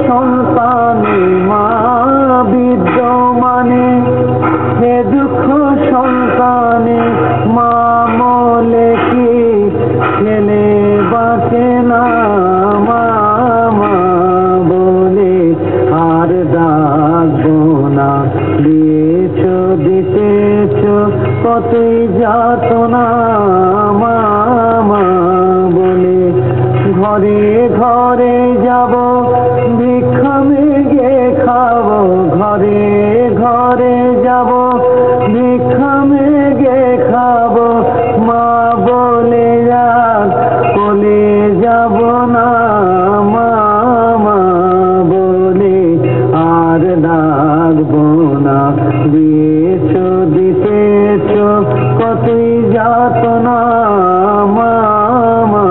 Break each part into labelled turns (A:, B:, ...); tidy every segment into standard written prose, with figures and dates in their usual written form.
A: সন্তানে মা বিদ্যমানে, হে দুঃখ সন্তানে মা মলে কি ছেলে বাঁচে না, মা মা বলে আর ডাকবো না। দিয়েছ দিতেছ কতই যাতনা, মা মা বলে ঘরে ঘরে যাব ভিক্ষা মেঘে খাবো, ঘরে ঘরে যাব ভিক্ষা মেঘে খাবো, মা বলে যাক কোলে যাব না, মা মা বলে আর ডাকবো না। দিয়েছ দিতেছ কতই যাতনা, মা মা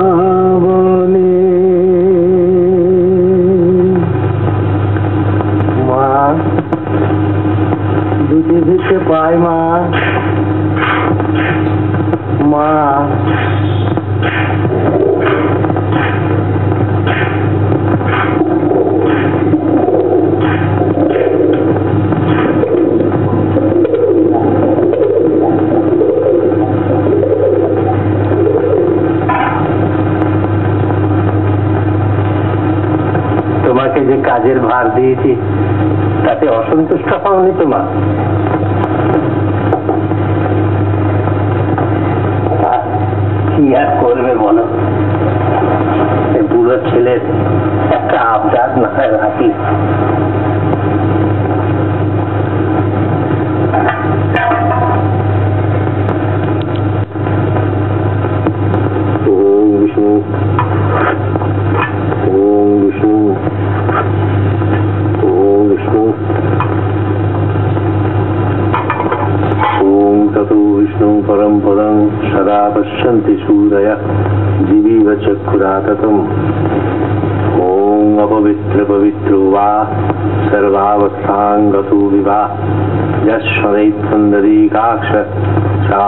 A: বলে। মা দুটি দিতে পাই মা, মা তোমাকে যে কাজের ভার দিয়েছি তাতে অসন্তুষ্ট হওনি তো মা? কি আর করবে বলো, বুড়ো ছেলের একটা আবদার না হয় রাখি। ওম বিষ্ণু, ওম বিষ্ণু, ওম বিষ্ণু, ওম ততো বিষ্ণু পরম পদং সদা পশ্যন্তি সূরয়ঃ দিবিব চক্ষুরাততম। ওম অপবিত্র পবিত্রো বা সর্বাবস্থাং গতো বিভা, যৎ সদৈৎ সুন্দরীকাক্ষ সা